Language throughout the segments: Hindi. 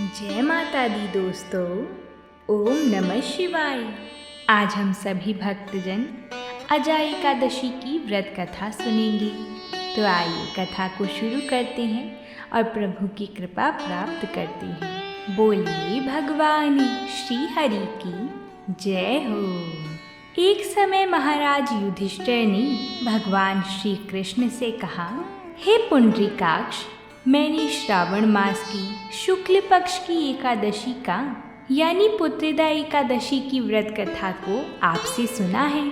जय माता दी दोस्तों। ओम नमः शिवाय। आज हम सभी भक्तजन अजा एकादशी की व्रत कथा सुनेंगे। तो आइए कथा को शुरू करते हैं और प्रभु की कृपा प्राप्त करते हैं। बोलिए भगवान श्री हरि की जय हो। एक समय महाराज युधिष्ठिर ने भगवान श्री कृष्ण से कहा, हे पुंडरीकाक्ष, मैंने श्रावण मास की शुक्ल पक्ष की एकादशी का यानी पुत्रदा एकादशी की व्रत कथा को आपसे सुना है।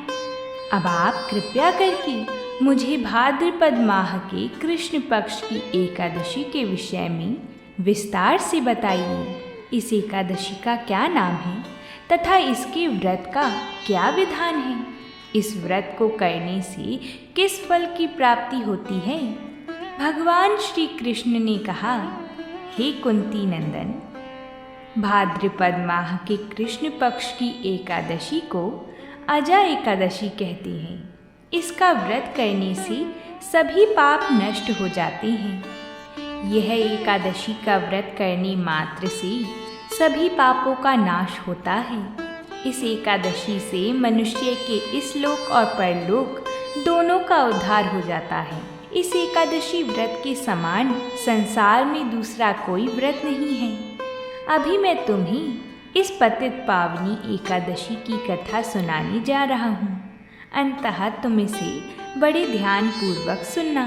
अब आप कृपया करके मुझे भाद्रपद माह के कृष्ण पक्ष की एकादशी के विषय में विस्तार से बताइए। इस एकादशी का क्या नाम है तथा इसके व्रत का क्या विधान है? इस व्रत को करने से किस फल की प्राप्ति होती है? भगवान श्री कृष्ण ने कहा, हे कुंती नंदन, भाद्रपद माह के कृष्ण पक्ष की एकादशी को अजा एकादशी कहते हैं। इसका व्रत करने से सभी पाप नष्ट हो जाते हैं। यह एकादशी का व्रत करने मात्र से सभी पापों का नाश होता है। इस एकादशी से मनुष्य के इस लोक और परलोक दोनों का उद्धार हो जाता है। इस एकादशी व्रत के समान संसार में दूसरा कोई व्रत नहीं है। अभी मैं तुम्हें इस पतित पावनी एकादशी की कथा सुनाने जा रहा हूँ। अंततः तुम इसे बड़े ध्यान पूर्वक सुनना।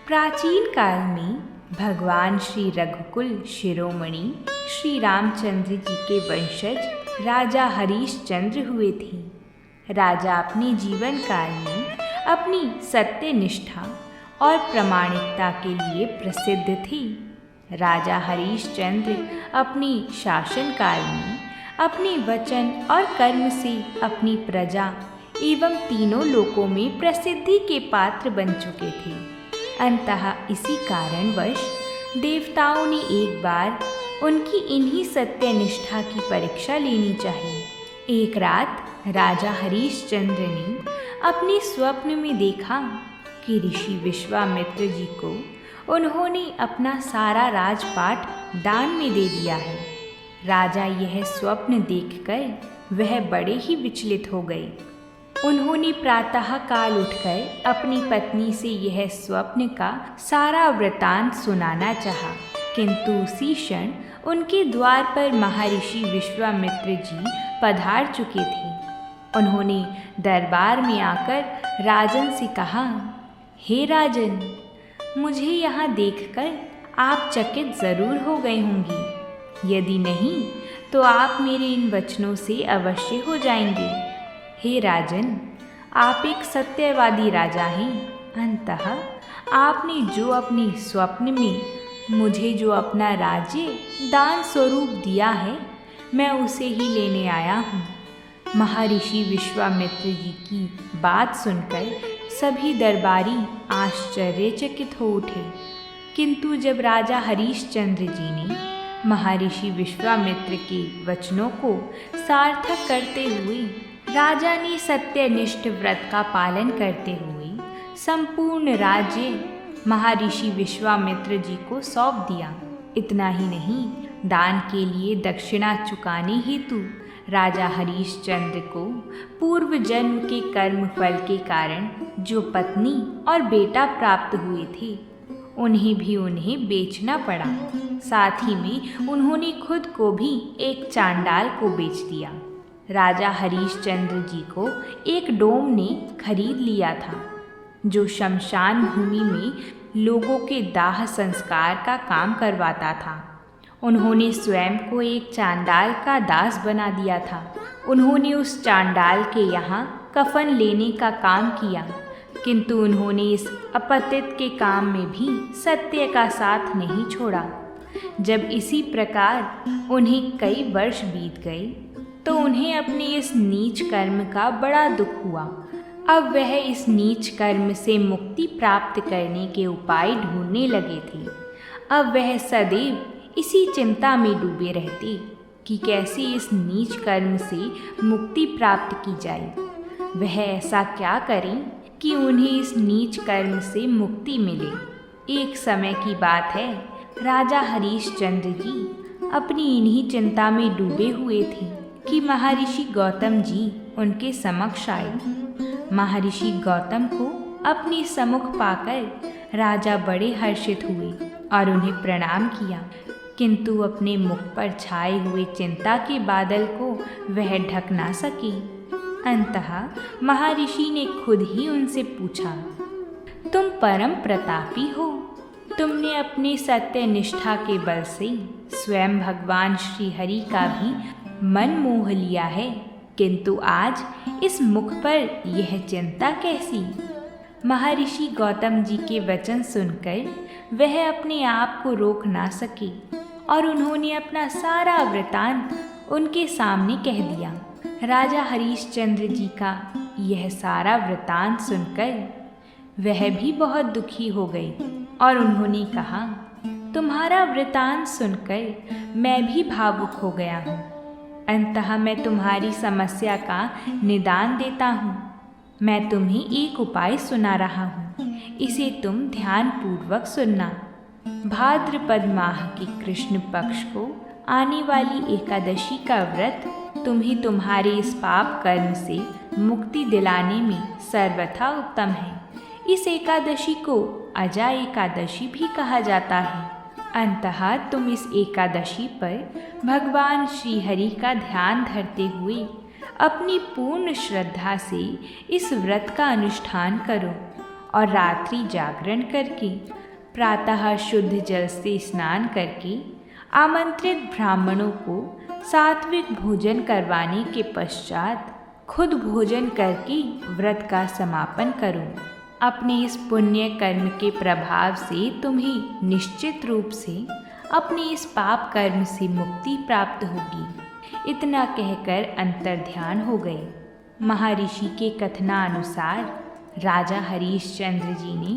प्राचीन काल में भगवान श्री रघुकुल शिरोमणि श्री रामचंद्र जी के वंशज राजा हरीशचंद्र हुए थे। राजा अपने जीवन काल में अपनी सत्यनिष्ठा और प्रामाणिकता के लिए प्रसिद्ध थे। राजा हरीशचंद्र अपने शासनकाल में अपने वचन और कर्म से अपनी प्रजा एवं तीनों लोकों में प्रसिद्धि के पात्र बन चुके थे। अंततः इसी कारणवश देवताओं ने एक बार उनकी इन्हीं सत्यनिष्ठा की परीक्षा लेनी चाहिए। एक रात राजा हरीशचंद्र ने अपने स्वप्न में देखा कि ऋषि विश्वामित्र जी को उन्होंने अपना सारा राजपाट दान में दे दिया है। राजा यह स्वप्न देखकर वह बड़े ही विचलित हो गए। उन्होंने प्रातः काल उठकर अपनी पत्नी से यह स्वप्न का सारा वृतांत सुनाना चाहा, किंतु उसी क्षण उनके द्वार पर महर्षि विश्वामित्र जी पधार चुके थे। उन्होंने दरबार में आकर राजन से कहा, हे राजन, मुझे यहाँ देखकर आप चकित जरूर हो गए होंगे। यदि नहीं तो आप मेरे इन वचनों से अवश्य हो जाएंगे। हे राजन, आप एक सत्यवादी राजा हैं। अंततः आपने जो अपने स्वप्न में मुझे जो अपना राज्य दान स्वरूप दिया है, मैं उसे ही लेने आया हूँ। महर्षि विश्वामित्र जी की बात सुनकर सभी दरबारी आश्चर्यचकित हो उठे, किंतु जब राजा हरीशचंद्र जी ने महर्षि विश्वामित्र के वचनों को सार्थक करते हुए राजा ने सत्यनिष्ठ व्रत का पालन करते हुए संपूर्ण राज्य महर्षि विश्वामित्र जी को सौंप दिया। इतना ही नहीं, दान के लिए दक्षिणा चुकाने हेतु राजा हरीशचंद्र को पूर्व जन्म के कर्म फल के कारण जो पत्नी और बेटा प्राप्त हुए थे, उन्हें बेचना पड़ा। साथ ही में उन्होंने खुद को भी एक चांडाल को बेच दिया। राजा हरीशचंद्र जी को एक डोम ने खरीद लिया था, जो शमशान भूमि में लोगों के दाह संस्कार का काम करवाता था। उन्होंने स्वयं को एक चांडाल का दास बना दिया था। उन्होंने उस चांडाल के यहाँ कफन लेने का काम किया, किंतु उन्होंने इस अपतित के काम में भी सत्य का साथ नहीं छोड़ा। जब इसी प्रकार उन्हें कई वर्ष बीत गए तो उन्हें अपने इस नीच कर्म का बड़ा दुख हुआ। अब वह इस नीच कर्म से मुक्ति प्राप्त करने के उपाय ढूंढने लगे थे। अब वह सदैव इसी चिंता में डूबे रहते कि कैसे इस नीच कर्म से मुक्ति प्राप्त की जाए। वह ऐसा क्या करें कि उन्हें इस नीच कर्म से मुक्ति मिले। एक समय की बात है, राजा हरीशचंद्र जी अपनी इन्हीं चिंता में डूबे हुए थे कि महर्षि गौतम जी उनके समक्ष आए। महर्षि गौतम को अपने सम्मुख पाकर राजा बड़े हर्षित हुए और उन्हें प्रणाम किया, किंतु अपने मुख पर छाए हुए चिंता के बादल को वह ढक ना सके। अंततः महर्षि ने खुद ही उनसे पूछा, तुम परम प्रतापी हो। तुमने अपनी सत्य निष्ठा के बल से स्वयं भगवान श्री हरि का भी मन मोह लिया है, किंतु आज इस मुख पर यह चिंता कैसी? महर्षि गौतम जी के वचन सुनकर वह अपने आप को रोक ना सके और उन्होंने अपना सारा वृतांत उनके सामने कह दिया। राजा हरिश्चंद्र जी का यह सारा वृतांत सुनकर वह भी बहुत दुखी हो गए और उन्होंने कहा, तुम्हारा वृतांत सुनकर मैं भी भावुक हो गया हूँ। अंततः मैं तुम्हारी समस्या का निदान देता हूँ। मैं तुम्हें एक उपाय सुना रहा हूँ, इसे तुम ध्यानपूर्वक सुनना। भाद्रपद माह के कृष्ण पक्ष को आने वाली एकादशी का व्रत तुम्हें तुम्हारे इस पाप कर्म से मुक्ति दिलाने में सर्वथा उत्तम है। इस एकादशी को अजा एकादशी भी कहा जाता है। अंततः तुम इस एकादशी पर भगवान श्री हरि का ध्यान धरते हुए अपनी पूर्ण श्रद्धा से इस व्रत का अनुष्ठान करो और रात्रि जागरण करके प्रातः शुद्ध जल से स्नान करके आमंत्रित ब्राह्मणों को सात्विक भोजन करवाने के पश्चात खुद भोजन करके व्रत का समापन करो। अपने इस पुण्य कर्म के प्रभाव से तुम्हें निश्चित रूप से अपने इस पाप कर्म से मुक्ति प्राप्त होगी। इतना कहकर अंतर्ध्यान हो गए। महर्षि के कथनानुसार राजा हरिश्चंद्र जी ने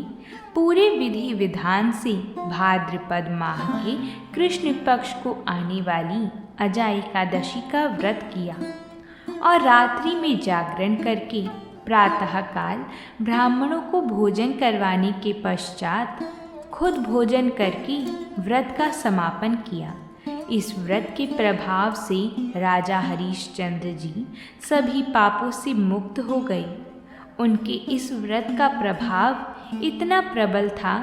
पूरे विधि विधान से भाद्रपद माह के कृष्ण पक्ष को आने वाली अजा एकादशी का व्रत किया और रात्रि में जागरण करके प्रातःकाल ब्राह्मणों को भोजन करवाने के पश्चात खुद भोजन करके व्रत का समापन किया। इस व्रत के प्रभाव से राजा हरिश्चंद्र जी सभी पापों से मुक्त हो गए। उनके इस व्रत का प्रभाव इतना प्रबल था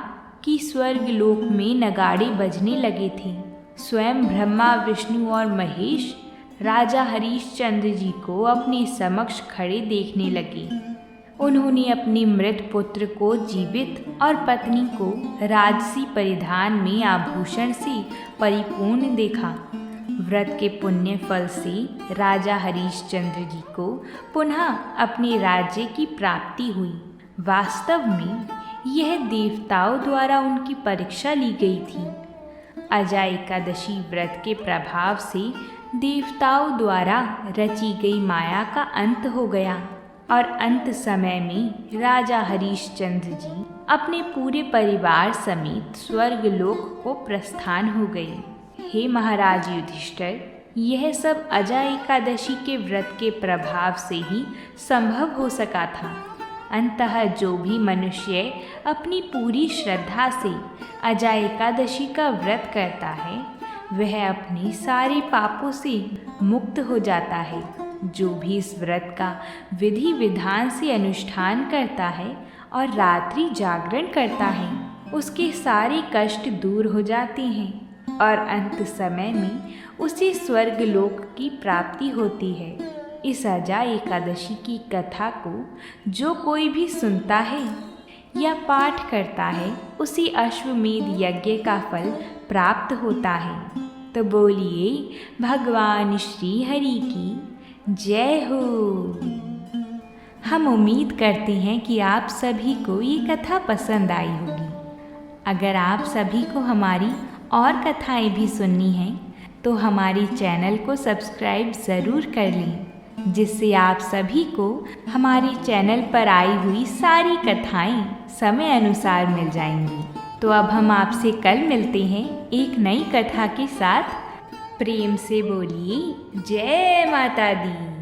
कि स्वर्ग लोक में नगाड़े बजने लगे थे। स्वयं ब्रह्मा, विष्णु और महेश राजा हरिश्चंद्र जी को अपने समक्ष खड़े देखने लगे। उन्होंने अपने मृत पुत्र को जीवित और पत्नी को राजसी परिधान में आभूषण से परिपूर्ण देखा। व्रत के पुण्य फल से राजा हरिश्चंद्र जी को पुनः अपने राज्य की प्राप्ति हुई। वास्तव में यह देवताओं द्वारा उनकी परीक्षा ली गई थी। अजा एकादशी व्रत के प्रभाव से देवताओं द्वारा रची गई माया का अंत हो गया और अंत समय में राजा हरिश्चंद्र जी अपने पूरे परिवार समेत स्वर्ग लोक को प्रस्थान हो गए। हे महाराज युधिष्ठिर, यह सब अजा एकादशी के व्रत के प्रभाव से ही संभव हो सका था। अंततः जो भी मनुष्य अपनी पूरी श्रद्धा से अजा एकादशी का व्रत करता है वह अपने सारे पापों से मुक्त हो जाता है। जो भी इस व्रत का विधि विधान से अनुष्ठान करता है और रात्रि जागरण करता है उसके सारे कष्ट दूर हो जाते हैं और अंत समय में उसे स्वर्ग लोक की प्राप्ति होती है। इस अजा एकादशी की कथा को जो कोई भी सुनता है या पाठ करता है उसे अश्वमेध यज्ञ का फल प्राप्त होता है। तो बोलिए भगवान श्री हरि की जय हो। हम उम्मीद करते हैं कि आप सभी को ये कथा पसंद आई होगी। अगर आप सभी को हमारी और कथाएं भी सुननी हैं तो हमारे चैनल को सब्सक्राइब ज़रूर कर लें, जिससे आप सभी को हमारे चैनल पर आई हुई सारी कथाएं समय अनुसार मिल जाएंगी। तो अब हम आपसे कल मिलते हैं एक नई कथा के साथ। प्रेम से बोलिए जय माता दी।